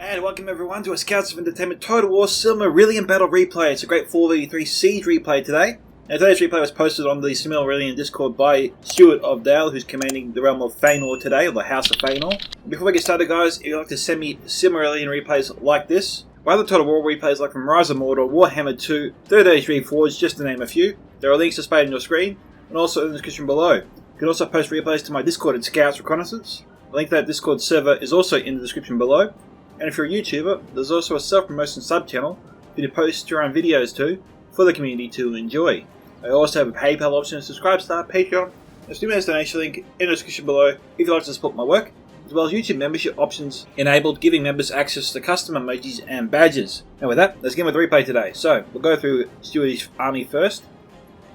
And welcome everyone to a Scouts of Entertainment Total War Silmarillion Battle Replay. It's a great 4v3 Siege replay today. And today's replay was posted on the Silmarillion Discord by Steward of Dale, who's commanding the realm of Fëanor today, or the House of Fëanor. Before we get started, guys, if you'd like to send me Silmarillion replays like this, or other Total War replays like from Rise of Mordor, Warhammer 2, Third Age Reforged, just to name a few, there are links displayed on your screen, and also in the description below. You can also post replays to my Discord at Scouts Reconnaissance. The link to that Discord server is also in the description below. And if you're a YouTuber, there's also a self-promotion sub-channel for you to post your own videos to, for the community to enjoy. I also have a PayPal option, a subscribe star, Patreon, a stimulus donation link in the description below if you'd like to support my work, as well as YouTube membership options enabled, giving members access to custom emojis and badges. And with that, let's get with the replay today. So, we'll go through Steward's army first.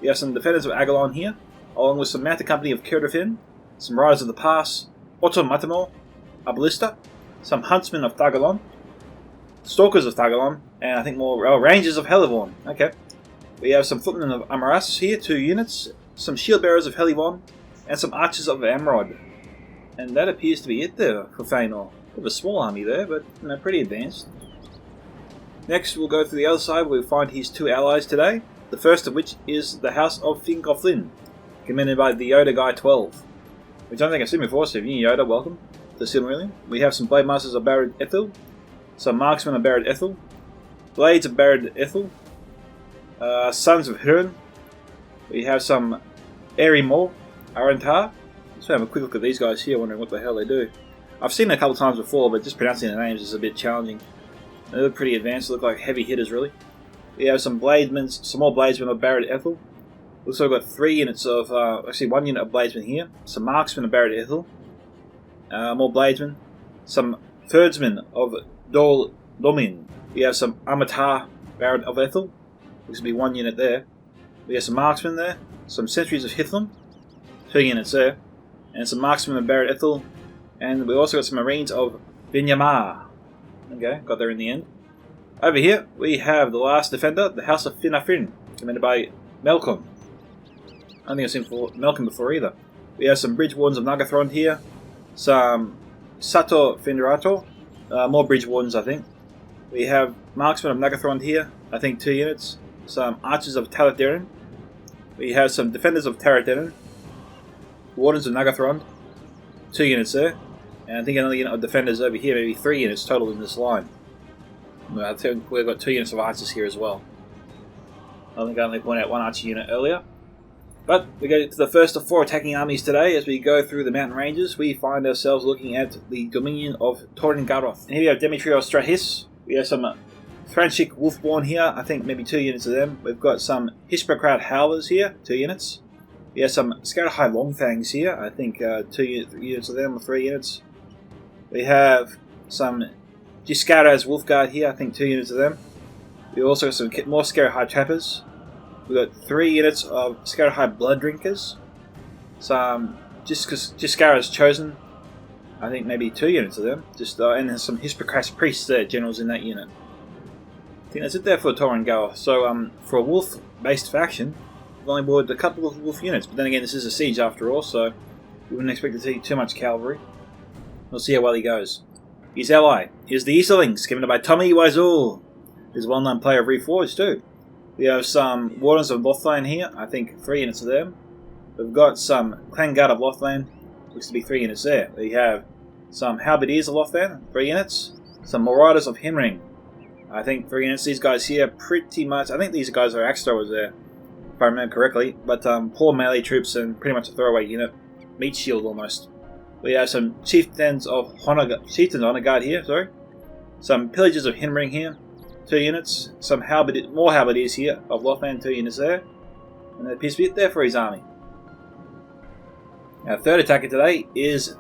We have some Defenders of Agalon here, along with some Mounted Company of Cerdafin, some Riders of the Pass, Automatamor, a Ballista, some Huntsmen of Thagalon, Stalkers of Thagalon, and I think more Rangers of Helivorn. Okay. We have some Footmen of Amaras here, 2 units, some Shield Bearers of Helivon, and some Archers of Amrod. And that appears to be it there for Fëanor. We have a small army there, but pretty advanced. Next, we'll go to the other side where we find his 2 allies today, the first of which is the House of Fingolfin, commanded by the Yoda Guy 12. Which I don't think I've seen before, so if you're Yoda, welcome to Silmarillion. We have some Blade Masters of Barad Ethel, some Marksmen of Barad Ethel, Blades of Barad Ethel, Sons of Hurin. We have some Erimor Arantar. Let's have a quick look at these guys here, wondering what the hell they do. I've seen them a couple times before, but just pronouncing the names is a bit challenging. They look pretty advanced, look like heavy hitters really. We have some Bladesmen, some more Bladesmen of Barad Ethel. Looks like we've got 3 units of, actually 1 unit of Bladesmen here, some Marksmen of Barad Ethel. More Bladesmen, some Thirdsmen of Dol Domin. We have some Amatar Barad of Ethel, which will be 1 unit there. We have some Marksmen there, some Sentries of Hithlum, 2 units there, and some Marksmen of Barad Ethel, and we also got some Marines of Vinyamar. Okay, got there in the end. Over here, we have the last defender, the House of Finafrin, commanded by Melkon. I don't think I've seen Melkon before either. We have some Bridge Wardens of Nagathron here, some Sato Finderato, more Bridge Wardens I think. We have Marksmen of Nagathron here, I think 2 units, some Archers of Taladeren. We have some Defenders of Taladeren, Wardens of Nagathron, 2 units there, and I think another unit of Defenders over here, maybe 3 units total in this line. I think we've got 2 units of Archers here as well. I think I only pointed out 1 Archer unit earlier. But we go to the first of 4 attacking armies today. As we go through the mountain ranges, we find ourselves looking at the Dominion of Torin Garoth. And here we have Demetrios Strahis. We have some Thranshik Wolfborn here, I think maybe 2 units of them. We've got some Hispocrat Howlers here, 2 units. We have some Scarahai Longfangs here, I think 2 units of them, or 3 units. We have some Giscaraz Wolfguard here, I think 2 units of them. We also have some more Scarahai Trappers. We've got 3 units of Scarahai Blood Drinkers. Some Giscaraz Chosen. I think maybe 2 units of them. And there's some Hispocras Priests there, generals in that unit. I think that's it there for Torin Garoth. So for a wolf-based faction, we've only bought a couple of wolf units. But then again, this is a siege after all, so we wouldn't expect to see too much cavalry. We'll see how well he goes. His ally is the Easterlings, given by Tommy Wiseau. He's a well-known player of Reforged too. We have some Wardens of Lothland here, I think 3 units of them. We've got some Clanguard of Lothland, looks to be 3 units there. We have some Halberdiers of Lothland, 3 units. Some Marauders of Himring, I think 3 units. These guys here pretty much, I think these guys are axe throwers there, if I remember correctly. But poor melee troops and pretty much a throwaway unit. Meat shield almost. We have some Chieftains of Honor Guard here, sorry. Some Pillagers of Himring here. 2 units, some more Halberdiers here of Lothland, 2 units there, and that appears to be it there for his army. Our third attacker today is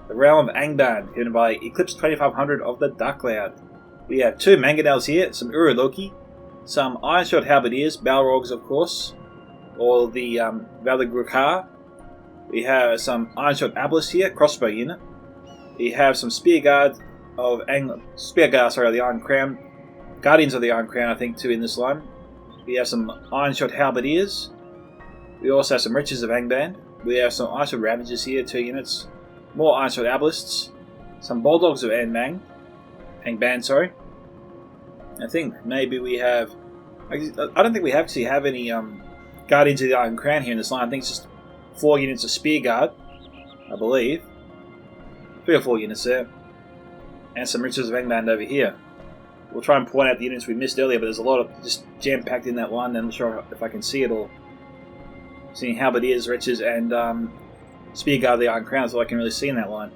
the Realm of Angband, given by Eclipse 2500 of the Dark Cloud. We have 2 Mangonels here, some Uruloki, some Ironshot Halberdiers, Balrogs of course, or the Valagrukar. We have some Ironshot Abelis here, crossbow unit. We have some Spearguard of the Iron Crown. Guardians of the Iron Crown, I think, too, in this line. We have some Ironshot Halberdiers. We also have some Riches of Angband. We have some Ironshot Ravagers here, 2 units. More Ironshot Abelists. Some Bulldogs of Anmang. Angband, sorry. I think maybe we have... I don't think we actually have any Guardians of the Iron Crown here in this line. I think it's just 4 units of Spear Guard, I believe. 3 or 4 units there. And some Riches of Angband over here. We'll try and point out the units we missed earlier, but there's a lot of just jam-packed in that line. I'm not sure if I can see it all. Seeing Halberdiers, Riches, and Spear Guard of the Iron Crown is all I can really see in that line.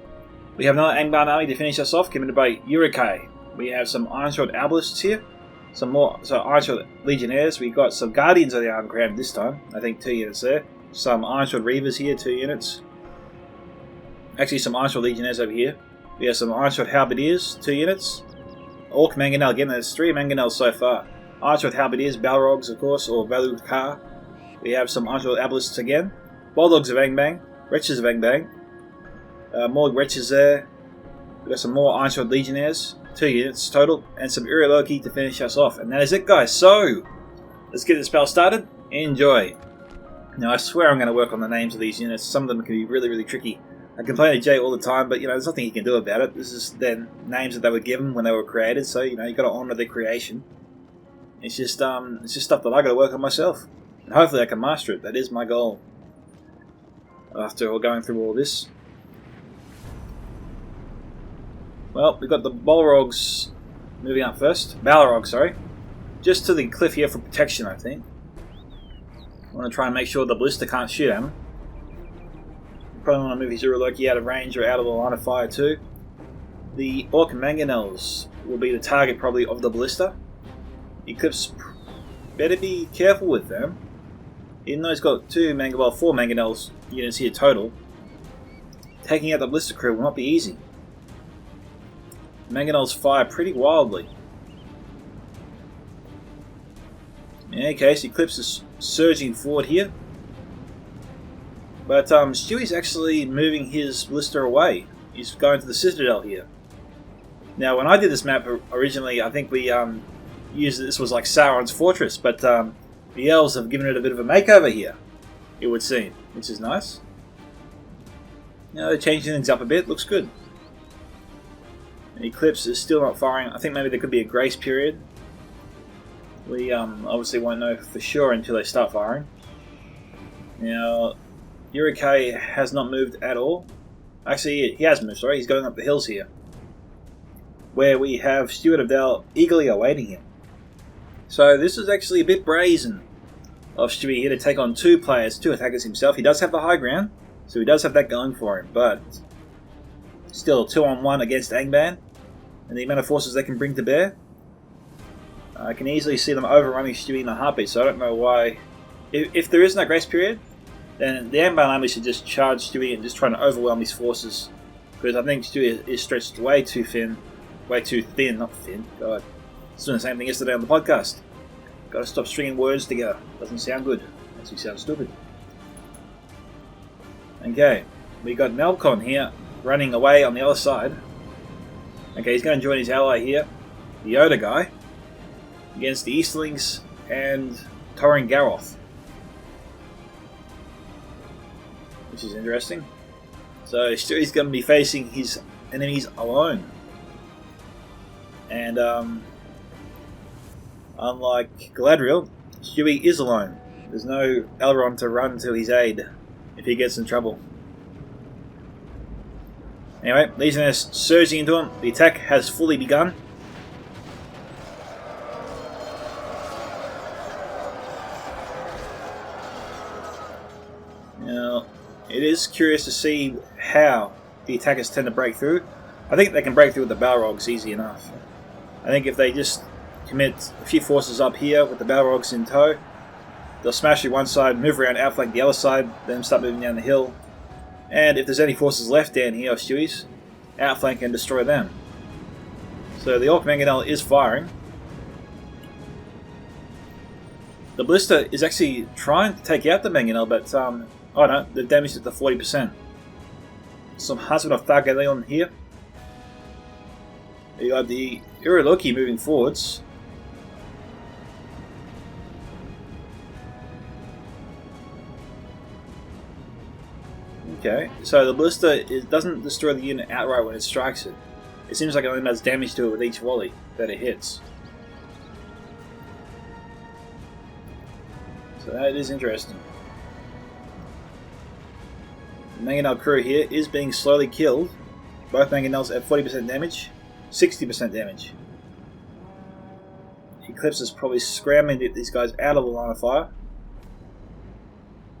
We have another Angband army to finish us off, committed by Uruk-hai. We have some Iron-Sword Arbalists here. Some more Iron-Sword Legionnaires. We got some Guardians of the Iron Crown this time. I think 2 units there. Some Iron-Sword Reavers here, 2 units. Actually, some Iron-Sword Legionnaires over here. We have some Iron-Sword Halberdiers, 2 units. Orc Mangonel, again, there's 3 Mangonels so far. Iron-Sword Halberdiers, Balrogs, of course, or Valukar. We have some Iron-Sword Arbalists again. Bulldogs of Angband. Wretches of Angband. More Wretches there. We've got some more Iron-Sword Legionnaires. 2 units total. And some Uriloki to finish us off. And that is it, guys. So, let's get the spell started. Enjoy. Now, I swear I'm going to work on the names of these units. Some of them can be really, really tricky. I complain to Jay all the time, but, there's nothing you can do about it. This is their names that they were given when they were created, so, you've got to honour their creation. It's just stuff that I got to work on myself. And hopefully I can master it. That is my goal. After going through all this. Well, we've got the Balrogs moving up first. Balrog, sorry. Just to the cliff here for protection, I think. I want to try and make sure the Ballista can't shoot at him. Probably want to move his Uriloki out of range or out of the line of fire too. The Orc Mangonels will be the target probably of the Ballista. Eclipse better be careful with them. Even though he's got 4 Mangonels units here total. Taking out the Ballista crew will not be easy. Mangonels fire pretty wildly. In any case, Eclipse is surging forward here. But Stewie's actually moving his Ballista away. He's going to the Citadel here. Now, when I did this map originally, I think we used this was like Sauron's fortress, but the elves have given it a bit of a makeover here, it would seem, which is nice. They're changing things up a bit. Looks good. Eclipse is still not firing. I think maybe there could be a grace period. We obviously won't know for sure until they start firing. Now, Uruk-hai has not moved at all. Actually, he has moved, sorry. He's going up the hills here. Where we have Steward of Dal eagerly awaiting him. So this is actually a bit brazen of Stewie here to take on 2 attackers himself. He does have the high ground, so he does have that going for him, but still 2-on-1 against Angband. And the amount of forces they can bring to bear, I can easily see them overrunning Stewie in a heartbeat, so I don't know why. If there is no grace period, then the Angband army should just charge Stewie and just try to overwhelm his forces. Because I think Stewie is stretched way too thin. Way too thin, not thin. God. I was doing the same thing yesterday on the podcast. Gotta stop stringing words together. Doesn't sound good. Makes me sound stupid. Okay. We got Melkon here running away on the other side. Okay, he's going to join his ally here, the Yoda guy, against the Easterlings and Thorin Garoth. Which is interesting. So Stewie's going to be facing his enemies alone. And unlike Galadriel, Stewie is alone. There's no Elrond to run to his aid if he gets in trouble. Anyway, Legionnaires surging into him. The attack has fully begun. Now, it is curious to see how the attackers tend to break through. I think they can break through with the Balrogs easy enough. I think if they just commit a few forces up here with the Balrogs in tow, they'll smash through one side, move around, outflank the other side, then start moving down the hill. And if there's any forces left down here of Stewie's, outflank and destroy them. So the Orc Mangonel is firing. The Ballista is actually trying to take out the Mangonel, but oh no, they've damaged it to 40%. Some Husband of Thargaleon here. You got the Uriloki moving forwards. Okay, so the Ballista doesn't destroy the unit outright when it strikes it. It seems like it only does damage to it with each volley that it hits. So that is interesting. The Mangonel crew here is being slowly killed. Both Mangonels at 40% damage, 60% damage. Eclipse is probably scrambling to get these guys out of the line of fire.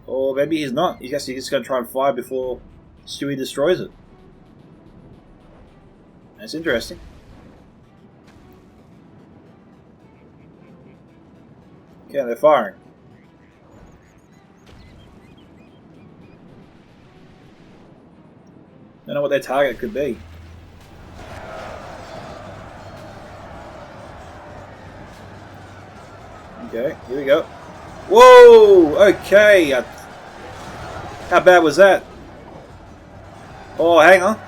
Or maybe he's not. He's just going to try and fire before Stewie destroys it. That's interesting. Okay, they're firing. Don't know what their target could be. Okay, here we go. Whoa! Okay. How bad was that? Oh, hang on.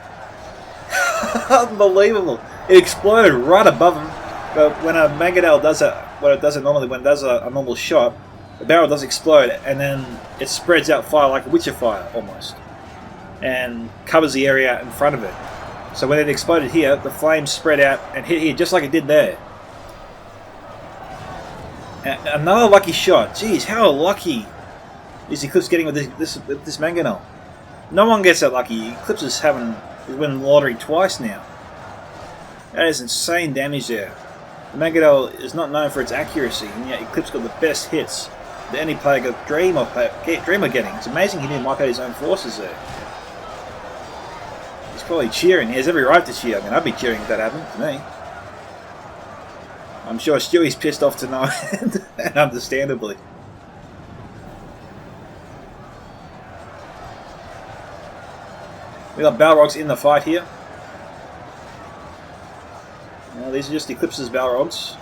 Unbelievable. It exploded right above him. But when a Mangonel does it, when it does a normal shot, the barrel does explode and then it spreads out fire like a Witcher fire almost. And covers the area in front of it. So when it exploded here, the flames spread out and hit here just like it did there. Another lucky shot. Jeez, how lucky is Eclipse getting with this Mangonel? No one gets that lucky. Eclipse is winning the lottery twice now. That is insane damage there. The Mangonel is not known for its accuracy, and yet Eclipse got the best hits that any player could dream of getting. It's amazing he didn't wipe out his own forces there. He's probably cheering. He has every right to cheer. I mean, I'd be cheering if that happened to me. I'm sure Stewie's pissed off to no end, and understandably. We got Balrogs in the fight here. Now, these are just Eclipse's Balrogs.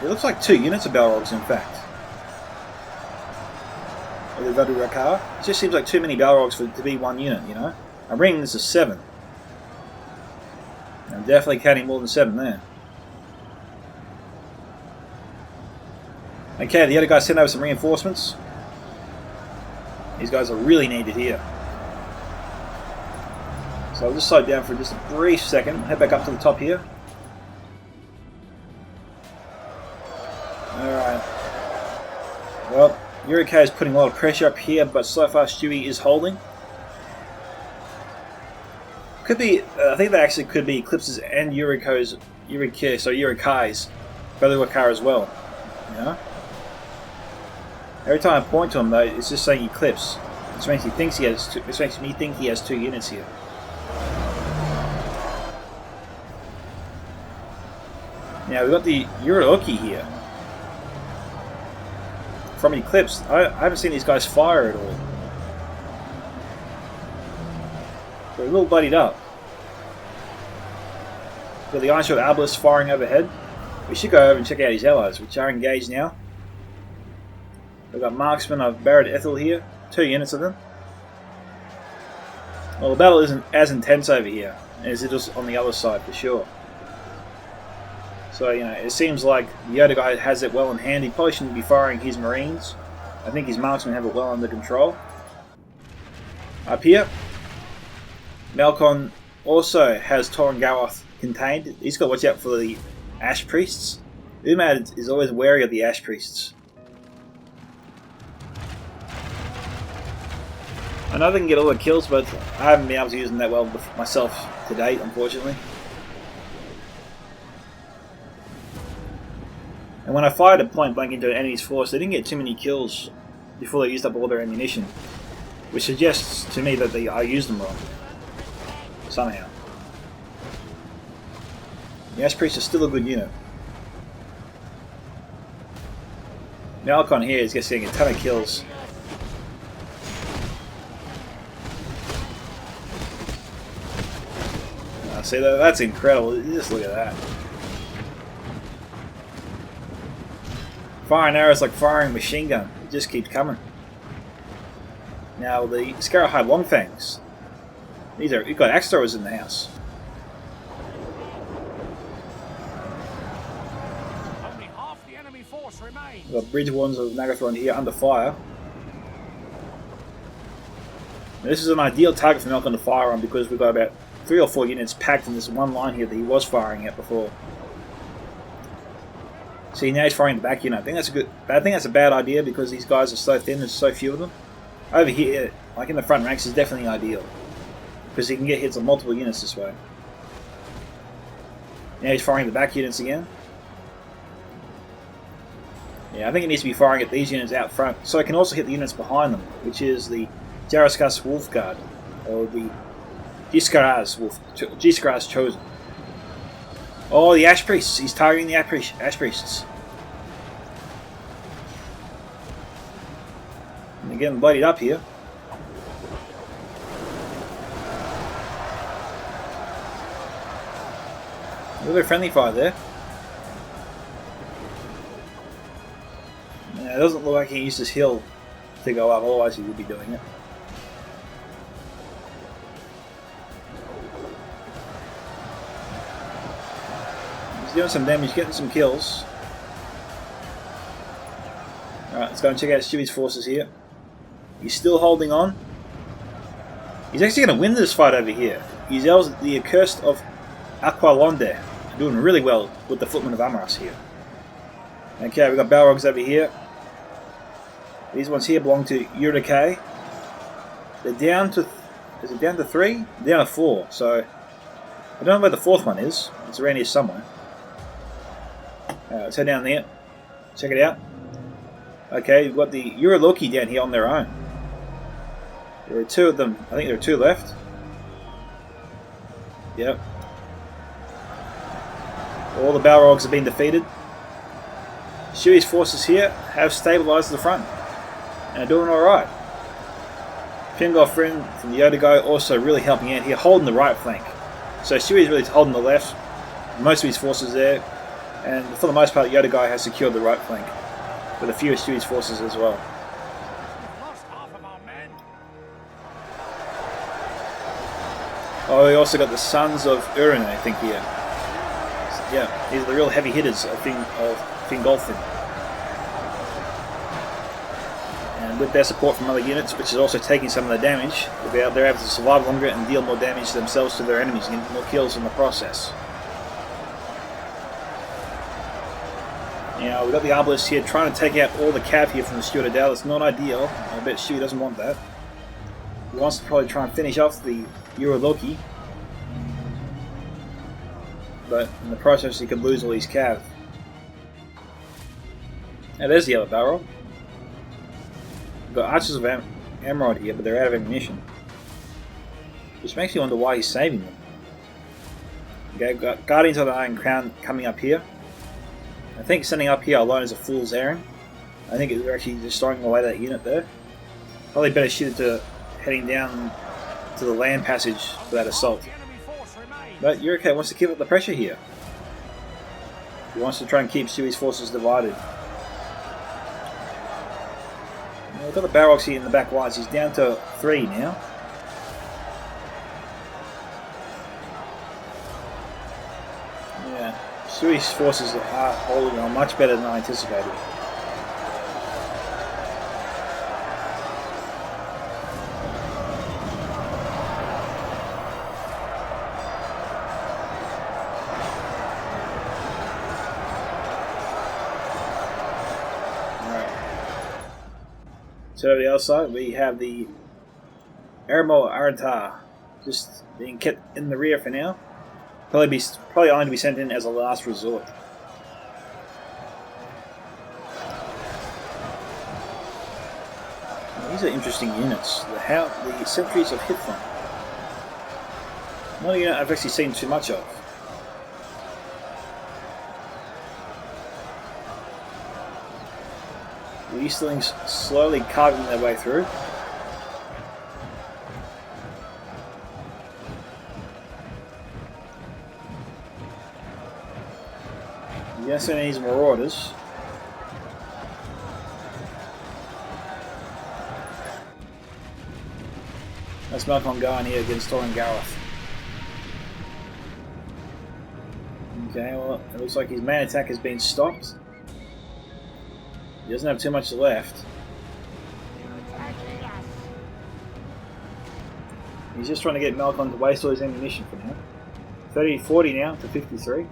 It looks like 2 units of Balrogs, in fact. Or the Vadu Rakar. It just seems like too many Balrogs to be 1 unit, you know? I'm bringing this to 7. I'm definitely counting more than 7 there. Okay, the other guy sent over some reinforcements. These guys are really needed here. So I'll just slow down for just a brief second. Head back up to the top here. Alright. Well, Yuriko is putting a lot of pressure up here, but so far Stewie is holding. Could be, I think that actually could be Eclipse's and Yurikai's Vadu Rakar as well. You know? Every time I point to him though, it's just saying Eclipse. This makes me think he has 2 units here. Now we've got the Yurioki here. From Eclipse. I haven't seen these guys fire at all. They're a little buddied up. Got the Iron Sword Arbalist firing overhead. We should go over and check out his allies, which are engaged now. We've got Marksman of Barrett Ethel here. 2 units of them. Well, the battle isn't as intense over here as it is on the other side for sure. So, you know, it seems like the Yoda guy has it well in hand. He probably shouldn't be firing his Marines. I think his Marksmen have it well under control. Up here, Malkon also has Torangaroth contained. He's got to watch out for the Ash Priests. Umad is always wary of the Ash Priests. I know they can get all the kills, but I haven't been able to use them that well myself to date, unfortunately. And when I fired a point blank into an enemy's force, they didn't get too many kills before they used up all their ammunition, which suggests to me that I used them wrong. Somehow. The Ash Priests are still a good unit. Malkon here is just getting a ton of kills. See, that's incredible. Just look at that. Firing arrows like firing a machine gun. It just keeps coming. Now the Scarahide Longfangs. You've got axe throwers in the house. Only half the enemy force remains. We've got Bridge Wardens of Nagathron here under fire. Now, this is an ideal target for Malkon to fire on because we've got about 3 or 4 units packed in this one line here that he was firing at before. See, now he's firing the back unit. I think that's a bad idea because these guys are so thin. There's so few of them. Over here, like in the front ranks, is definitely ideal because he can get hits on multiple units this way. Now he's firing the back units again. Yeah, I think it needs to be firing at these units out front, so it can also hit the units behind them, which is the Jaraskas Wolf Guard, or the Disgrace Chosen. Oh, the Ash Priests! He's targeting the Ash Priests. And they're getting bloodied up here. A little bit of friendly fire there. It doesn't look like he used his hill to go up, otherwise he would be doing it. He's doing some damage, getting some kills. Alright, let's go and check out Stewie's forces here. He's still holding on. He's actually going to win this fight over here. He's the Accursed of Aqualonde. Doing really well with the Footmen of Amaras here. Okay, we've got Balrogs over here. These ones here belong to Urike. They're down to... Is it down to 3? They're down to 4, so... I don't know where the 4th one is. It's around here somewhere. Let's head down there. Check it out. Okay, we've got the Uraloki down here on their own. There are 2 of them. I think there are 2 left. Yep. All the Balrogs have been defeated. Stewie's forces here have stabilised the front and are doing alright. Fingolf Friend from the Yodagai also really helping out here, holding the right flank. So Stewie's really holding the left, most of his forces there, and for the most part Yodagai has secured the right flank, with a few of Stewie's forces as well. Oh, we also got the Sons of Urin, I think, here. Yeah, these are the real heavy hitters of Fingolfin. And with their support from other units, which is also taking some of the damage, they're able to survive longer and deal more damage to themselves to their enemies and get more kills in the process. Now, we've got the Arbalest here trying to take out all the cav here from the Steward of Dale. It's not ideal. I bet Stewie doesn't want that. He wants to probably try and finish off the Uraloki. But in the process he could lose all these cav. Now there's the other barrel. We've got Archers of Emerald here, but they're out of ammunition. Which makes me wonder why he's saving them. Okay, we've got Guardians of the Iron Crown coming up here. I think sending up here alone is a fool's errand. I think they're actually just throwing away that unit there. Probably better shoot it to heading down to the land passage for that assault. But Urike wants to keep up the pressure here. He wants to try and keep Stewie's forces divided. Now, we've got the Balrogs here in the back lines. He's down to 3 now. Yeah, Stewie's forces are holding on much better than I anticipated. So over the other side, we have the Ermo Arata just being kept in the rear for now. Probably only to be sent in as a last resort. Now, these are interesting units. The Sentries of Hitfon. Not a unit I've actually seen too much of. The Easterlings slowly carving their way through. The Assanese Marauders. That's Malcolm going here against Thorin Gareth. Okay, well, it looks like his main attack has been stopped. He doesn't have too much left. He's just trying to get Malcolm to waste all his ammunition for now. 30-40 now to 53.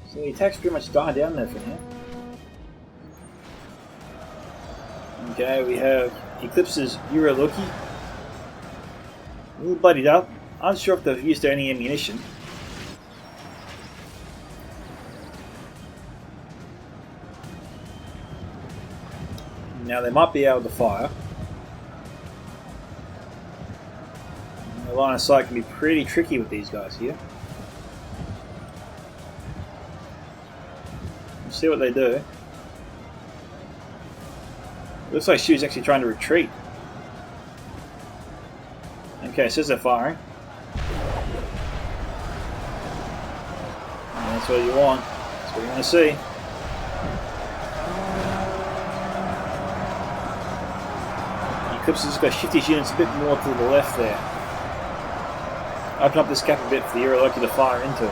So the attack's pretty much died down there for now. Okay, we have Eclipse's Uraloki. A little bloodied up. Unsure if they've used any ammunition. Now they might be able to fire. The line of sight can be pretty tricky with these guys here. We'll see what they do. Looks like Stu's actually trying to retreat. Okay, says they're firing. And that's what you want. That's what you want to see. Eclipse has just got to shift his units a bit more to the left there. Open up this gap a bit for the Uraloki to fire into.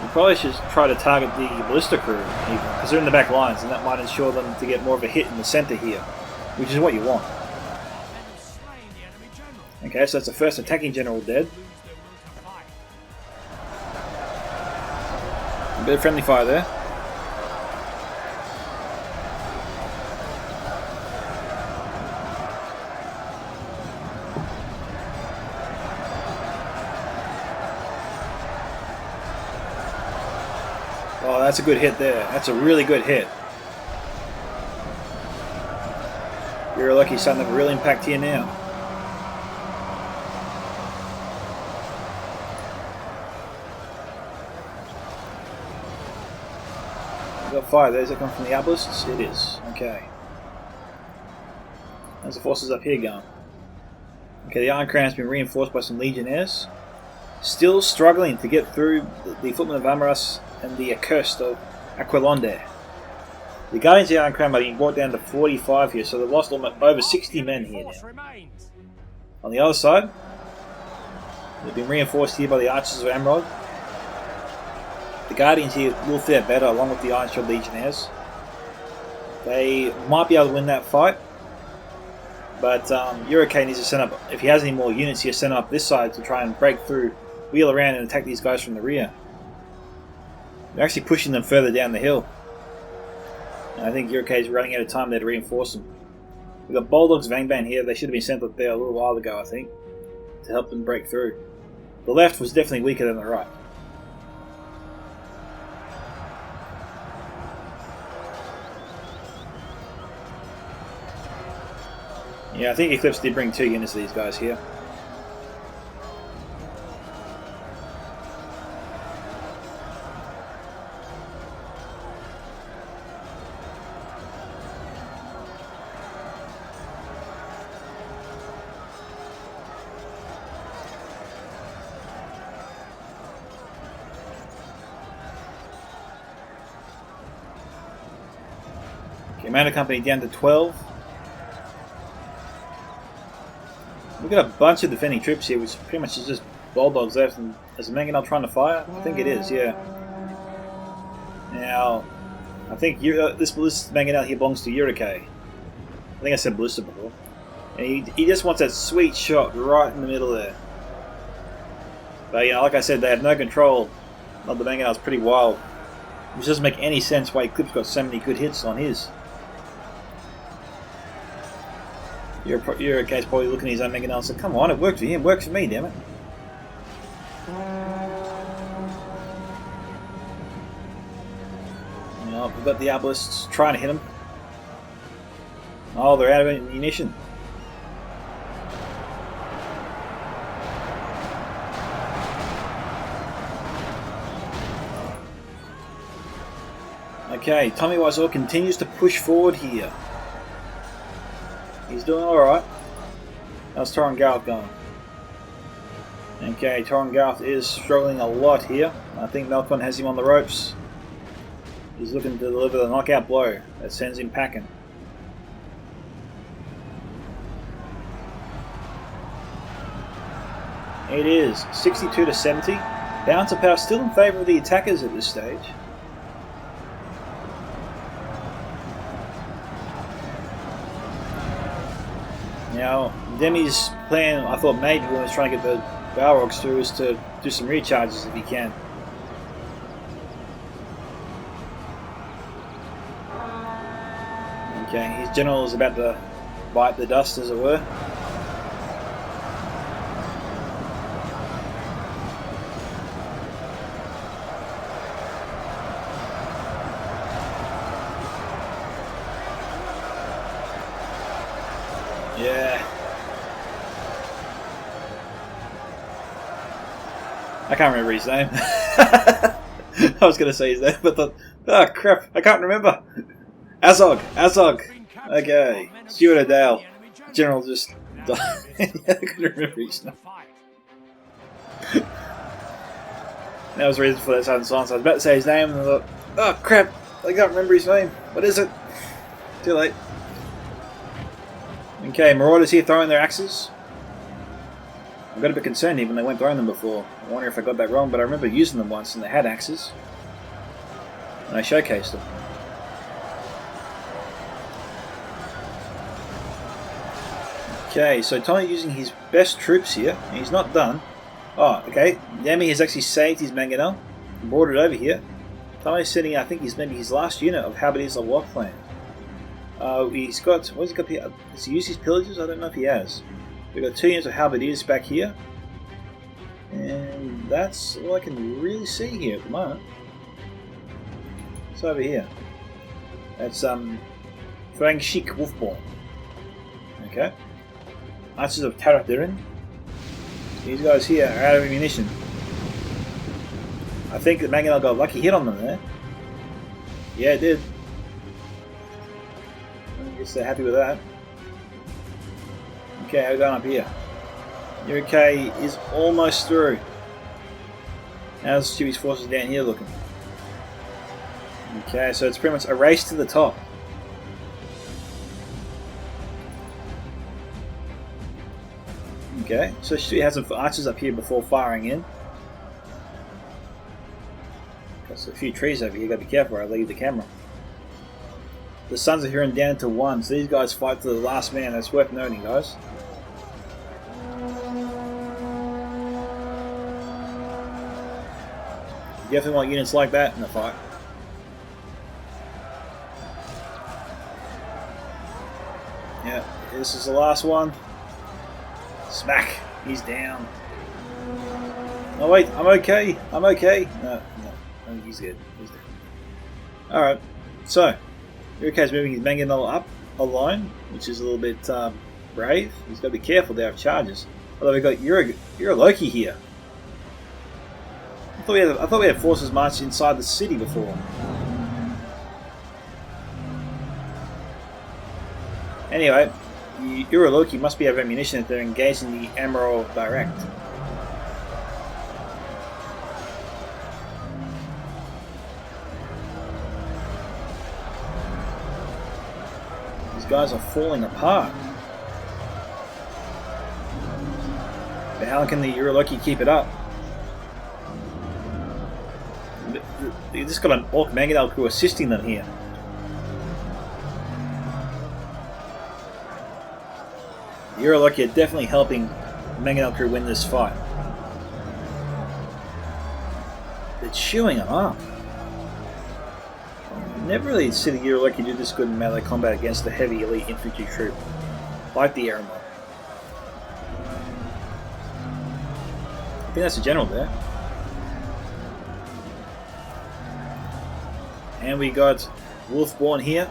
You probably should try to target the ballista crew, even, because they're in the back lines, and that might ensure them to get more of a hit in the centre here, which is what you want. Okay, so that's the first attacking general dead. A bit of friendly fire there. Oh, that's a good hit there. That's a really good hit. You're lucky son to have a real impact here now. We've got fire there. Does that come from the Abyssals? It is. Okay. How's the forces up here going? Okay, the Iron Crown has been reinforced by some Legionnaires. Still struggling to get through the Footmen of Amaras and the Accursed of Aquilonde. The Guardians of the Iron Crown are being brought down to 45 here, so they've lost almost over 60 men here now. On the other side, they've been reinforced here by the Archers of Amrod. The Guardians here will fare better along with the Ironshod Legionnaires. They might be able to win that fight, but Urake needs to send up, if he has any more units here, send up this side to try and break through, wheel around and attack these guys from the rear. They're actually pushing them further down the hill. And I think Urake is running out of time there to reinforce them. We've got Bulldogs Vangban here. They should have been sent up there a little while ago, I think, to help them break through. The left was definitely weaker than the right. Yeah, I think Eclipse did bring 2 units of these guys here. Commander Company down to 12. We've got a bunch of defending troops here, which pretty much is just Bulldogs left. And is Mangonel trying to fire? I think it is, yeah. Now, I think this Mangonel here belongs to Urake. I think I said Ballista before. And he just wants that sweet shot right in the middle there. But, you know, like I said, they have no control of the Mangonel. It's pretty wild. Which doesn't make any sense why Eclipse got so many good hits on his. Urake's probably looking at his own Mangonel and said, come on, it worked for him, it works for me, damn it. You know, we've got the Arbalists trying to hit him. Oh, they're out of ammunition. Okay, Tommy Wiseau continues to push forward here. He's doing alright. How's Torren Garth going? Okay, Torren Garth is struggling a lot here. I think Malcolm has him on the ropes. He's looking to deliver the knockout blow that sends him packing. It is 62 to 70. Balance of power still in favour of the attackers at this stage. Now, Demi's plan, I thought maybe when he was trying to get the Balrogs through, is to do some recharges if he can. Okay, his general is about to bite the dust, as it were. Yeah. I can't remember his name. I was going to say his name, but thought, oh crap, I can't remember. Azog. Okay. Steward of Dale. General just died. I couldn't remember his name. That was the reason for that sudden silence. I was about to say his name and I thought, oh crap, I can't remember his name. What is it? Too late. Okay, Marauders here throwing their axes. I got a bit concerned even when they weren't throwing them before. I wonder if I got that wrong, but I remember using them once and they had axes. And I showcased them. Okay, so Tommy using his best troops here, and he's not done. Oh, okay. Demi has actually saved his Mangonel and brought it over here. Tommy's sending, I think, maybe his last unit of Halberdiers of Warclan. He's got, what has he got here? Has he used his pillagers? I don't know if he has. We've got 2 units of Halberdiers back here. And that's all I can really see here at the moment. It's over here. That's Frangshik Wolfborn. Okay. Archers of Tarathirin. These guys here are out of ammunition. I think that Mangonel got a lucky hit on them there. Yeah, it did. I guess they're happy with that. Okay, how are we going up here? UK is almost through. How's Stewie's forces down here looking? Okay, so it's pretty much a race to the top. Okay, so Stewie has some archers up here before firing in. Got a few trees over here, gotta be careful where I leave the camera. The Sons of Huron down to 1, so these guys fight to the last man, that's worth noting, guys. You definitely want units like that in the fight. Yeah, this is the last one. Smack! He's down. Oh wait, I'm okay. I'm okay. No, he's good. He's dead. Alright, so Yurikai's moving his Mangonel up a line, which is a little bit brave. He's got to be careful there of charges. Although we've got Loki here. I thought we had forces marched inside the city before. Anyway, Uraloki must be out of ammunition if they're engaged in the Emerald direct. These guys are falling apart. But how can the Uraloki keep it up? They just got an Orc Mangonel crew assisting them here. The Uraloki are definitely helping the Mangonel crew win this fight. They're chewing them up. I never really see the Uraloki do this good in melee combat against the heavy elite infantry troop, like the Aramon. I think that's a general there. And we got Wolfborn here.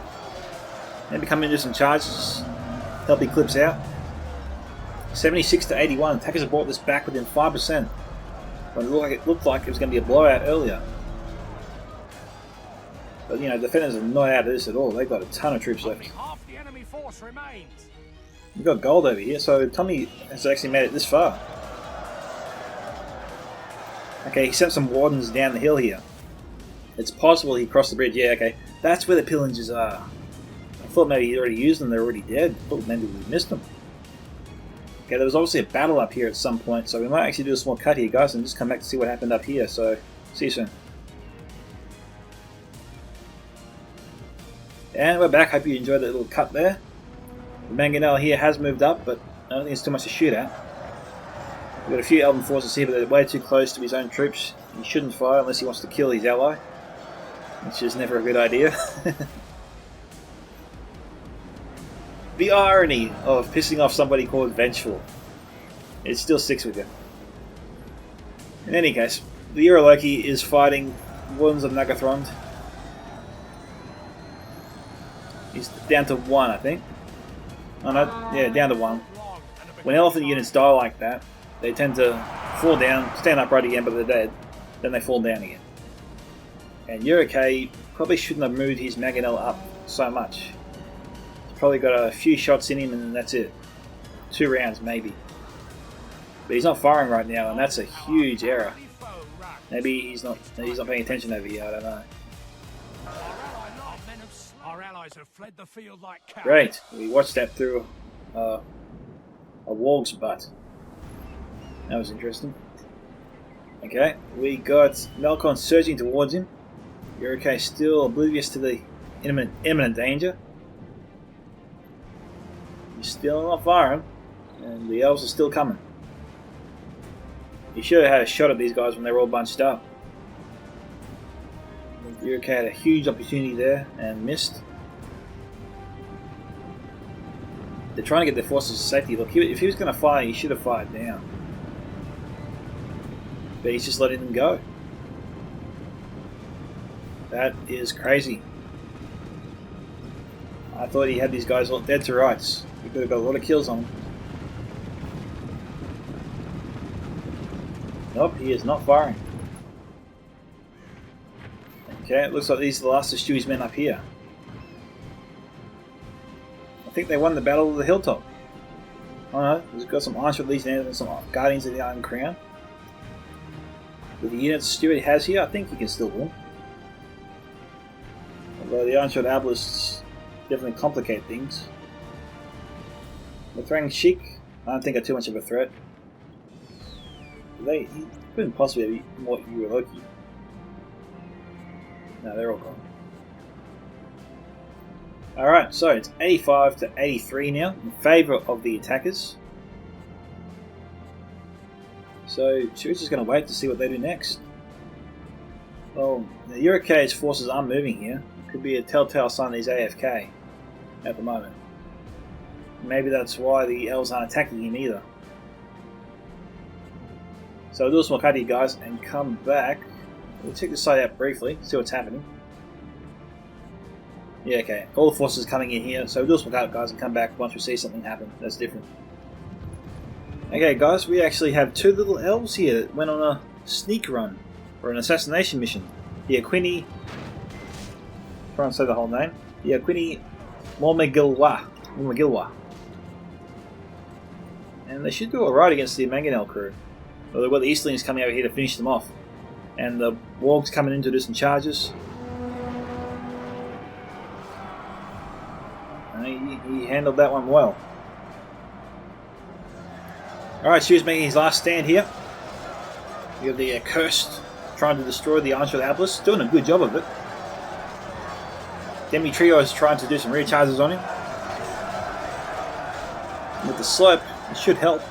Maybe come into some charges, help Eclipse out. 76 to 81. Attackers have brought this back within 5%. But it looked like it was going to be a blowout earlier. But you know, defenders are not out of this at all. They've got a ton of troops left. Half the enemy force remains. We've got gold over here, so Tommy has actually made it this far. Okay, he sent some wardens down the hill here. It's possible he crossed the bridge. Yeah, okay. That's where the pillagers are. I thought maybe he already used them. They're already dead. I thought maybe we missed them. Okay, there was obviously a battle up here at some point, so we might actually do a small cut here, guys, and just come back to see what happened up here. So, see you soon. And we're back. Hope you enjoyed that little cut there. The mangonel here has moved up, but I don't think it's too much to shoot at. We've got a few Elven forces here, but they're way too close to his own troops. He shouldn't fire unless he wants to kill his ally, which is never a good idea. The irony of pissing off somebody called Vengeful. It still sticks with you. In any case, the Uroloki is fighting Wardens of Nagathrond. He's down to 1, I think. Oh no, yeah, down to 1. When elephant units die like that, they tend to fall down, stand upright again, but they're dead. Then they fall down again. And Uruk probably shouldn't have moved his mangonel up so much. Probably got a few shots in him and that's it. 2 rounds maybe. But he's not firing right now, and that's a huge error. Maybe he's not paying attention over here, I don't know. Great, we watched that through a warg's butt. That was interesting. Okay, we got Melkon surging towards him. Uruk still oblivious to the imminent danger. He's still not firing, and the elves are still coming. He should have had a shot at these guys when they were all bunched up. Uruk had a huge opportunity there and missed. They're trying to get their forces to safety. Look, if he was going to fire, he should have fired down. But he's just letting them go. That is crazy. I thought he had these guys all dead to rights. He could have got a lot of kills on him. Nope, he is not firing. Okay, it looks like these are the last of Stewie's men up here. I think they won the Battle of the Hilltop. Oh no, he's got some Ironshot Legionnaires and some Guardians of the Iron Crown. With the units Steward has here, I think he can still win. Although the Ironshot Abelisks definitely complicate things. Mithrang Sheik, I don't think are too much of a threat. He couldn't possibly be more Uroloki. No, they're all gone. Alright, so it's 85 to 83 now in favour of the attackers. So Steward's just going to wait to see what they do next. Well, the Uruk's forces are moving here. Could be a telltale sign that he's AFK at the moment. Maybe that's why the elves aren't attacking him either. So we'll do a small cut here, guys, and come back. We'll check this side out briefly, see what's happening. Yeah, okay. All the forces coming in here, so we'll do a small cut, guys, and come back once we see something happen that's different. Okay, guys, we actually have 2 little elves here that went on a sneak run, or an assassination mission. The Aquini... try and say the whole name. The Aquini Mormagilwa. And they should do alright against the Mangonel crew. Well, they've got the Eastlings coming over here to finish them off. And the Wargs coming in to do some charges. And he handled that one well. Alright, Stu's making his last stand here. You have the Cursed trying to destroy the Ironshot Abelisks. Doing a good job of it. Demetrio is trying to do some rear charges on him. With the slope, it should help.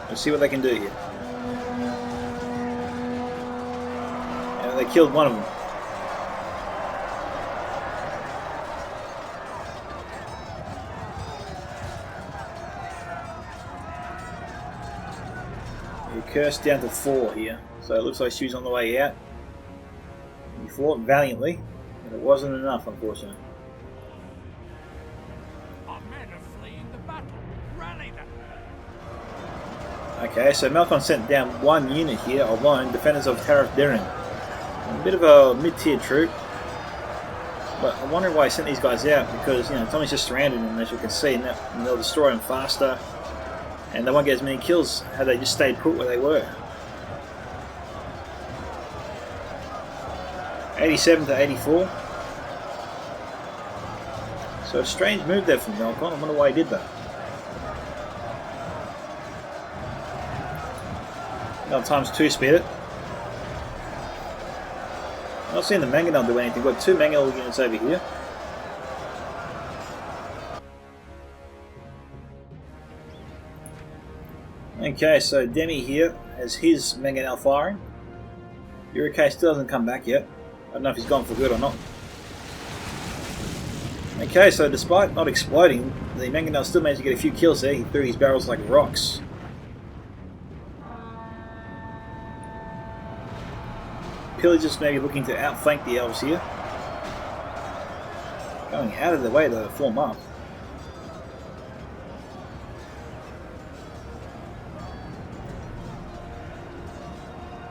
Let's see what they can do here. And they killed one of them. Cursed down to 4 here, so it looks like she's on the way out. He fought valiantly, but it wasn't enough, unfortunately. Our men are fleeing the battle. Rally them. Okay, so Melkon sent down 1 unit here alone, Defenders of Tarif Dirin. A bit of a mid-tier troop, but I wonder why he sent these guys out, because Tommy's just surrounded them, as you can see, and they'll destroy them faster. And they won't get as many kills had they just stayed put where they were. 87 to 84. So a strange move there from Melkon. I wonder why he did that. Now times 2 speed it. I'm not seeing the Mangonel do anything. We've got 2 Mangonel units over here. Okay, so Demi here has his Mangonel firing. Urike still hasn't come back yet. I don't know if he's gone for good or not. Okay, so despite not exploding, the Mangonel still managed to get a few kills there. He threw his barrels like rocks. Pillagers maybe looking to outflank the elves here. Going out of the way to form up.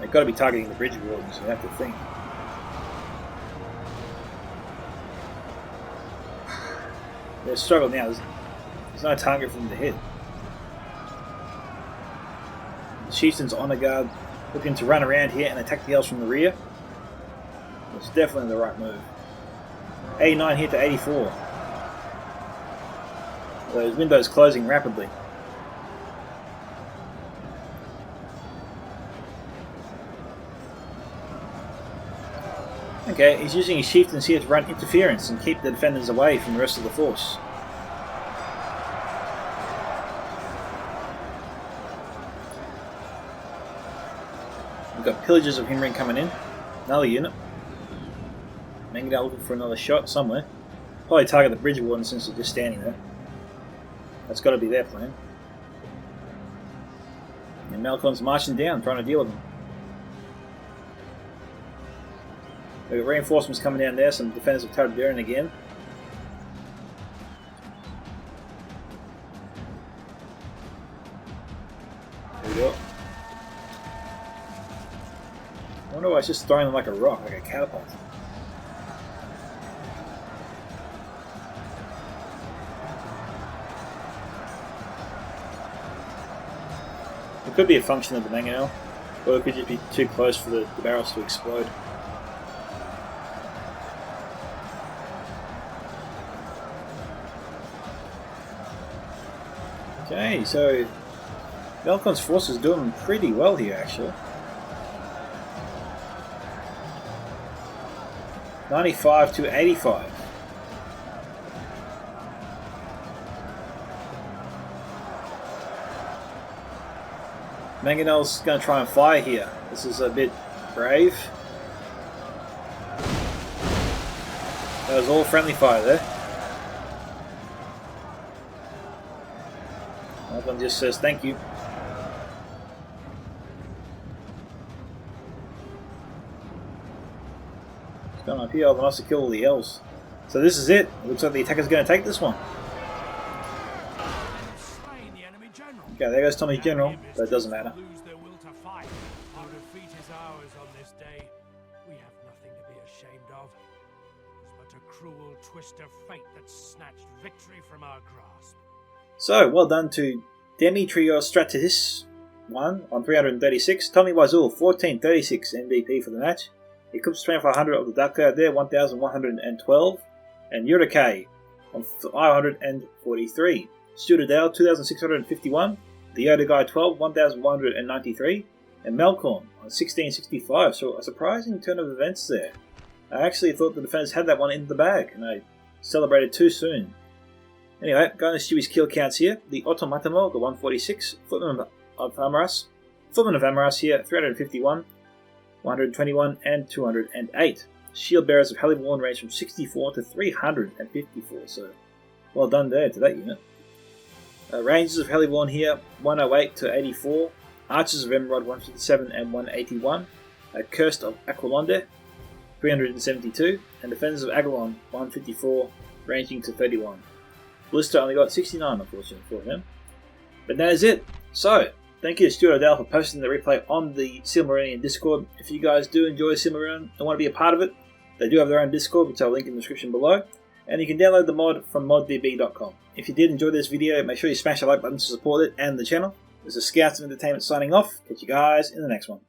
They've got to be targeting the bridge wardens, you have to think. They're struggling now. There's no target for them to hit. The Chieftain's Honor Guard looking to run around here and attack the elves from the rear. It's definitely the right move. 89 here to 84. Those windows closing rapidly. Okay, he's using his chieftains here to run interference and keep the defenders away from the rest of the force. We've got pillagers of Himring coming in. Another unit. Mangonel looking for another shot somewhere. Probably target the bridge warden since they're just standing there. That's got to be their plan. And Melkon's marching down, trying to deal with them. We've got reinforcements coming down there, some defenders of Tardarin again. There we go. I wonder why it's just throwing them like a rock, like a catapult. It could be a function of the Mangonel, or it could just be too close for the barrels to explode. Okay, so Melkon's force is doing pretty well here actually. 95 to 85. Mangonel's going to try and fire here. This is a bit brave. That was all friendly fire there. One just says thank you. It's going up here. I've managed to kill all the elves. So this is it. It looks like the attacker's going to take this one. Okay, there goes Tommy's general, but it doesn't matter. Our defeat is ours on this day. We have nothing to be ashamed of. It's but a cruel twist of fate that snatched victory from our grasp. So, well done to Demetrios Stratis 1 on 336, Tommy Wazul 1436 MVP for the match, Eclipse 2500 of the Dark Cloud there 1112, and Urike on 543, Steward 2651, the Yoda Guy 12 1193, and Melkorn on 1665. So a surprising turn of events there. I actually thought the defenders had that one in the bag, and I celebrated too soon. Anyway, going to Stewie's kill counts here. The Automatamo, the 146. Footman of Amaras here, 351, 121, and 208. Shield Bearers of Halivorn range from 64 to 354, so well done there to that unit. Rangers of Halivorn here, 108 to 84. Archers of Emerald, 157 and 181. Cursed of Aquilonde, 372. And Defenders of Agalon, 154, ranging to 31. Blister only got 69, unfortunately, for him. But that is it. So, thank you to Steward for posting the replay on the Silmarillion Discord. If you guys do enjoy Silmarillion and want to be a part of it, they do have their own Discord, which I'll link in the description below. And you can download the mod from moddb.com. If you did enjoy this video, make sure you smash the like button to support it and the channel. This is Scouts of Entertainment signing off. Catch you guys in the next one.